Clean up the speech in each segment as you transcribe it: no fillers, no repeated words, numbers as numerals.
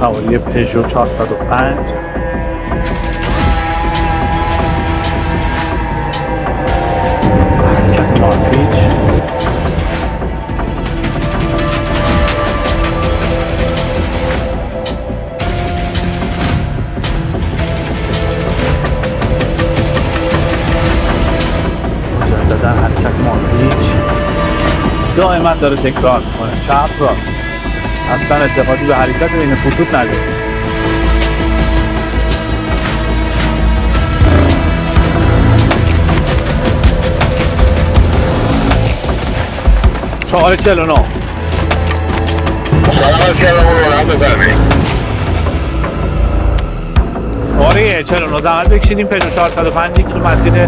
سواری پژو 405 حرکت مارپیچ. مجددا حرکت مارپیچ دائما داره تکرار میکنه چپ را اصلا اتفاقی به حرکت بین خطوط نداره. چهار 49 آره 49 زحمت بکشیدیم پژو 405 که مسیر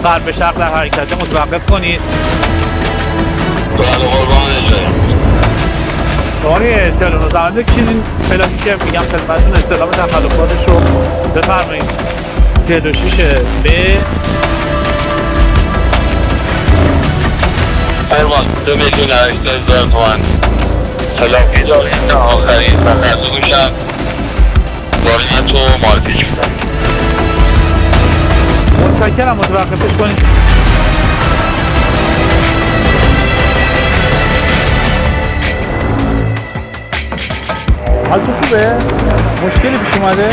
غرب شرق در حرکت متوقف کنید. آره 49 زحمت بکشیدیم پلاکی که میگم خدمتتون استعلام تخلفاتش رو بفرمایید. 46 ب فرمان 2,800,000 تومان تلافی داریم تا آخرین تخلفشم وارد تو مارپیچ بودن. متشکرم متوقفش کنید. حالتون خوبه؟ مشکلی پیش اومده؟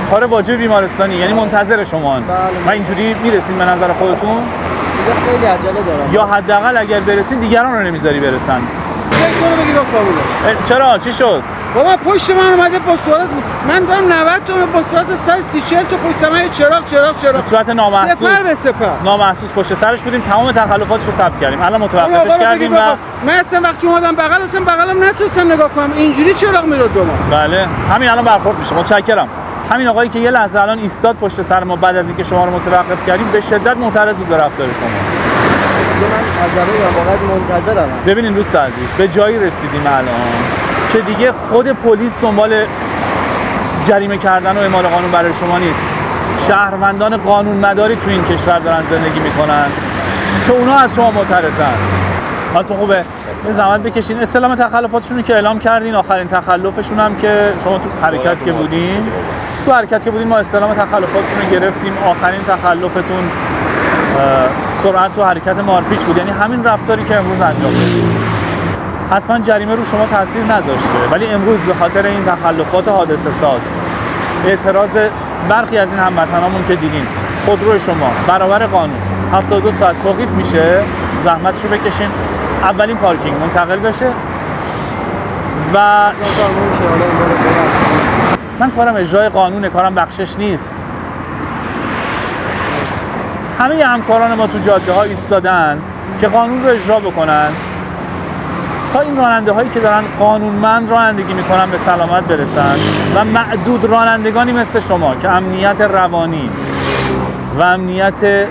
کار واجب بیمارستانی یعنی منتظر شما. و اینجوری میرسین به نظر خودتون؟ دیگه خیلی عجله دارم. یا حداقل اگر برسین دیگران رو نمیذاری برسن. برو بگی با فامیلش. چرا؟ چی شد؟ بابا پشت من اومده با سرعت من دارم 90 تومن با سرعت 130 تا پشت سر چراغ به صورت نامحسوس سپر به سپر نامحسوس پشت سرش بودیم تمام تخلفاتش رو ثبت کردیم. الان متوقفش کردیم و من اصلا وقتی اومدم بغلم نتونستم نگاه کنم اینجوری چراغ میداد به ما. بله همین الان برخورد میشه. متشکرم. همین آقایی که یه لحظه الان ایستاد پشت سر ما بعد از اینکه شما رو متوقف کردیم به شدت معترض بود به رفتار شما. من عجله دارم واقعا منتظرم. ببینین دوست عزیز به جایی رسیدیم الان که دیگه خود پلیس دنبال جریمه کردن و اعمال قانون برای شما نیست. شهروندان قانون مداری تو این کشور دارن زندگی میکنن که اونا از شما معترضن. حالتون خوبه؟ زحمت بکشین استعلام تخلفاتشون رو که اعلام کردین. آخرین تخلفشون هم که شما تو حرکت که بودین ما استعلام تخلفاتتون رو گرفتیم. آخرین تخلفتون سرعت تو حرکت مارپیچ بود، یعنی همین رفتاری که امروز انجام دادید. حتما جریمه رو شما تاثیر نذاشته ولی امروز به خاطر این تخلفات حادثه ساز اعتراض برخی از این هموطنامون که دیدین خودروی شما برابر قانون 72 ساعت توقیف میشه. زحمتشو بکشین اولین پارکینگ منتقل بشه و من کارم اجرای قانونه، کارم بخشش نیست. همه همکاران ما تو جاده ها ایستادن که قانون رو اجرا بکنن تا این راننده هایی که دارن قانونمند رانندگی میکنن به سلامت برسن و معدود رانندگانی مثل شما که امنیت روانی و امنیت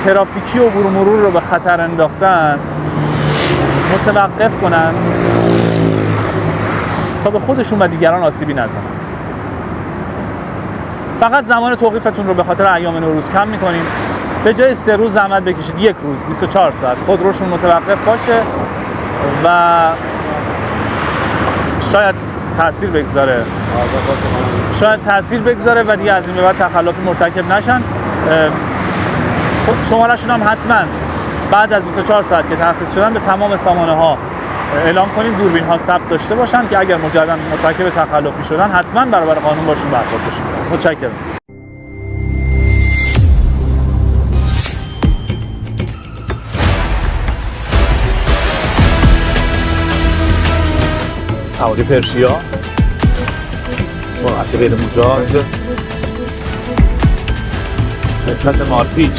ترافیکی و عبور و مرور رو به خطر انداختن متوقف کنن تا به خودشون و دیگران آسیبی نزنن. فقط زمان توقیفتون رو به خاطر ایام نوروز کم میکنیم. به جای 3 روز زحمت بکشید 1 روز 24 ساعت خودروشون متوقف باشه و شاید تاثیر بگذاره و دیگه از این به بعد تخلفی مرتکب نشن. شماره‌شون هم حتما بعد از 24 ساعت که ترخیص شدن به تمام سامانه ها اعلام کنید، دوربین ها ثبت داشته باشن که اگر مجددا مرتکب تخلفی شدن حتما برابر قانون باشون برخورد بشه. متشکرم. سواری پرشیا سرعت غیر مجاز حرکت مارپیچ.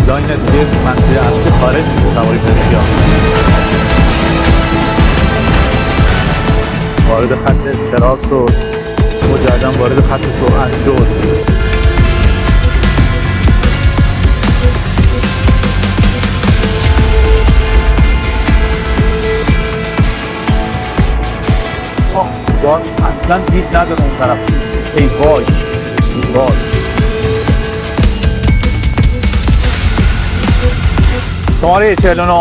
لاین دیگه مسیر اصلی خارج میشه سواری پرشیا وارد خط اشتراک شد، مجددا وارد خط سرعت شد. اصلا دید نداره اون طرف. ای وای ای وای. شماره 49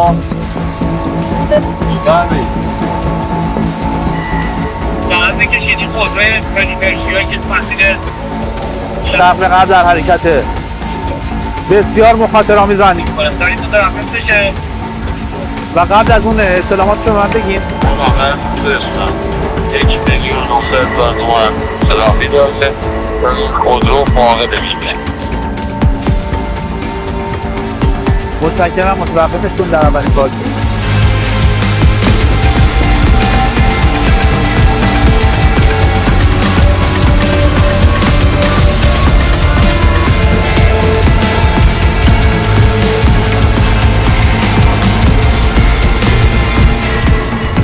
فقط بکشید خودروی پرشیا که مسیر شهر قبل در حرکته. بسیار مخاطرآمیز رانندگی کنه دارید تو طرف بشه و قبل از اون اصطلاحات رو من بگیم. واقعا برسونم 1,900,000 تومان صرافی داشته خودرو فاقد میشه. متشکرم متوقفش کن در اولین پارک.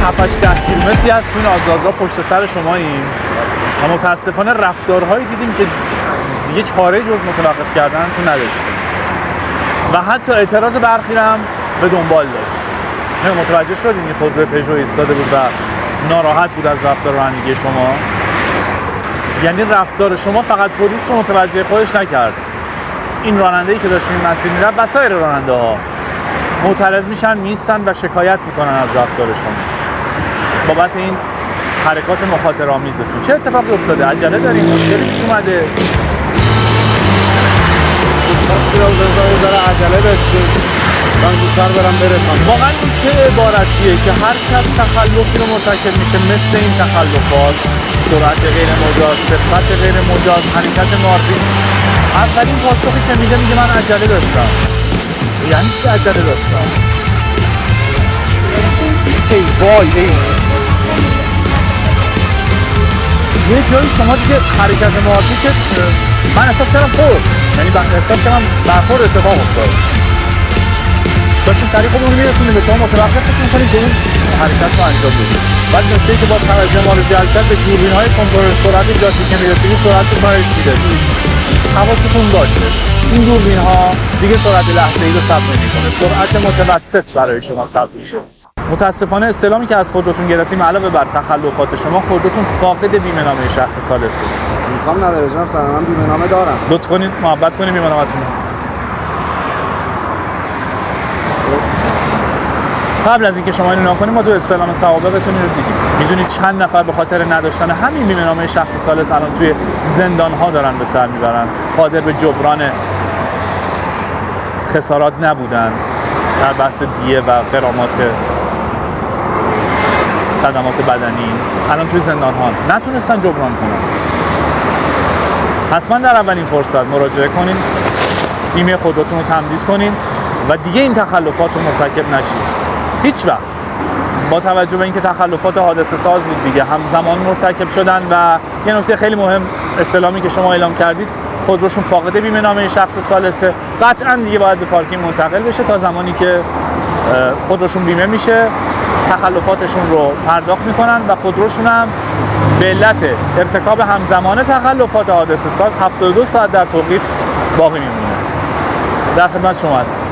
هفتش 10 کیلومتری از تو این آزادراه پشت سر شماییم و متاسفانه رفتارهایی دیدیم که دیگه چاره جز متوقف کردن تو نداشتیم و حتی اعتراض برخی هم به دنبال داشت. متوجه شدیم این خودرو پژو ایستاده بود و ناراحت بود از رفتار رانندگی شما. یعنی رفتار شما فقط پلیس رو متوجه خودش نکرد. این راننده‌ای که داشت این مسیر میرفت و سایر راننده‌ها معترض میشن، میستن و شکایت میکنن از رفتار شما بابت این حرکات مخاطرآمیزتون. چه اتفاقی افتاده؟ عجله داریم؟ مشکلی پیش اومده؟ ذره عجله داشتیم من زودتر برم برسم. واقعا این چه عبارتیه که هر کس تخلفی رو مرتکب میشه مثل این تخلفات، سرعت غیر مجاز، سرعت غیر مجاز، حرکت نارپیچ، اولین پاسخی که میگه من عجله داشتم. یعنی چی عجله داشتم؟ ای وای ای یه جایی شما دیگه حرکت نارپیچ من احساس کردم خورد، یعنی احساس کردم برخورد اتفاق افتاد. داشتیم سریع خودمون میرسونیم به شما متوقفش میکنیم که اون حرکت رو انجام بدید. بعد نکته‌ای که با توجه ما رو جلب کرد به دوربین‌های کنترل سرعت جاده که میرسید سرعت رو کاهش میدادید. حواستون باشه این دوربین‌ها دیگه سرعت لحظه‌ای رو ثبت نمی‌کنه، سرعت متوسط برای شما ثبت میشه. متاسفانه استعلامی که از خودروتون گرفتیم علاوه بر تخلفات شما خودروتون فاقد بیمه‌نامه شخص ثالثه. امکان نداره جناب سر من بیمه‌نامه دارم. لطف کنید محبت کنید بیمه‌نامه‌تون. قبل از اینکه شما اینو نکنید ما تو استعلام سوابقتون رو دیدیم. میدونید چند نفر به خاطر نداشتن همین بیمه‌نامه شخص ثالث الان توی زندان‌ها دارن به سر میبرن، قادر به جبران خسارات نبودن در بحث دیه و غرامات صدمات بدنی، الان توی زندان‌ها نتونستن جبران کنن. حتما در اولین فرصت مراجعه کنین، بیمه خودروتون رو تمدید کنین و دیگه این تخلفات رو مرتکب نشید. هیچ وقت. با توجه به اینکه تخلفات حادثه ساز بود دیگه همزمان مرتکب شدن و یه نکته خیلی مهم استعلامی که شما اعلام کردید خودروشون فاقد بیمه‌نامه شخص ثالثه، قطعاً دیگه باید به پارکینگ منتقل بشه تا زمانی که خودروشون بیمه میشه تخلفاتشون رو پرداخت میکنن و خودروشون هم به علت ارتکاب همزمان تخلفات حادثه ساز 72 ساعت در توقیف باقی میمونه. در خدمت شما هست.